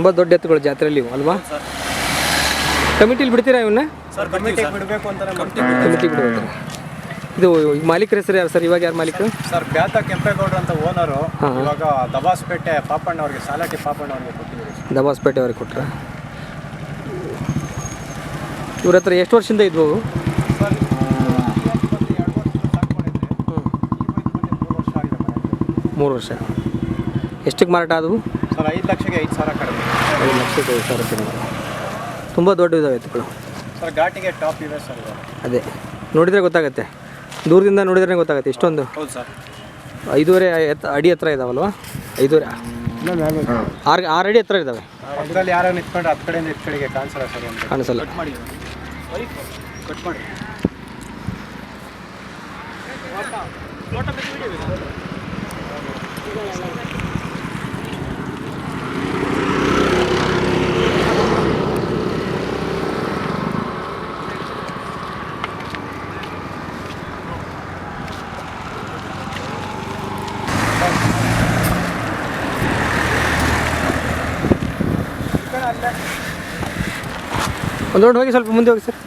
ತುಂಬ ದೊಡ್ಡ ಎತ್ತುಗಳು ಜಾತ್ರೆಯಲ್ಲಿ ಇವು ಅಲ್ವಾ? ಕಮಿಟಿಲಿ ಬಿಡ್ತೀರಾ ಇವನ್ನ? ಸರ್ ಕಮಿಟಿಗೆ ಬಿಡಬೇಕು ಅಂತ ಕಮಿಟಿ ಬಿಡಬೇಕು. ಇದು ಮಾಲೀಕರ ಹೆಸರು ಯಾರು ಸರ್? ಇವಾಗ ಯಾರು ಮಾಲೀಕರು? ಸರ್ ಬ್ಯಾತ ಕೆಂಪೇಗೌಡರು ಅಂತ ಓನರು. ಇವಾಗ ದಬಾಸ್ಪೇಟೆ ಪಾಪಣ್ಣ ಅವ್ರಿಗೆ, ಸಾಲಾಟಿ ಪಾಪಣ್ಣ ಅವ್ರಿಗೆ ಕೊಟ್ಟಿದ್ದೀವಿ. ದಬಾಸ್ಪೇಟೆ ಅವ್ರಿಗೆ ಕೊಟ್ರ? ಇವ್ರ ಹತ್ರ ಎಷ್ಟು ವರ್ಷದಿಂದ ಇದ್ವು? ಸರ್ 3 ವರ್ಷ. ಎಷ್ಟಕ್ಕೆ ಮಾರಾಟ ಆದವು? ಸರ್ 5 ಲಕ್ಷಕ್ಕೆ 5,000 ಕಡಿಮೆ. 5 ಲಕ್ಷಕ್ಕೆ 5,000 ಕಡಿಮೆ. ತುಂಬ ದೊಡ್ಡ ಇದಾವೆ ಎತ್ತುಗಳು ಸರ್. ಘಾಟಿಗೆ ಟಾಪ್ ಇದೆ ಸರ್. ಅದೇ ನೋಡಿದರೆ ಗೊತ್ತಾಗುತ್ತೆ, ದೂರದಿಂದ ನೋಡಿದ್ರೆ ಗೊತ್ತಾಗುತ್ತೆ. ಇಷ್ಟೊಂದು ಹೌದು ಸರ್. 5.5 ಅಡಿ ಹತ್ರ ಇದಾವಲ್ವಾ? 5.5 6 ಅಡಿ ಹತ್ರ ಇದ್ದಾವೆ. ಅದರಲ್ಲಿ ಯಾರು ನಿಂತ್ಕೊಂಡ್ರೆ ಹತ್ತು ಕಡೆಯಿಂದ ಇತ್ತು ಕಡೆಗೆ ಕಾಣಿಸಲ್ಲ ಸರ್. ಒಂದು ಕಾಣಿಸಲ್ಲ. ಕಟ್ ಮಾಡಿ. ಒಂದು ಹೋಗಿ ಸ್ವಲ್ಪ ಮುಂದೆ ಹೋಗಿ ಸರ್.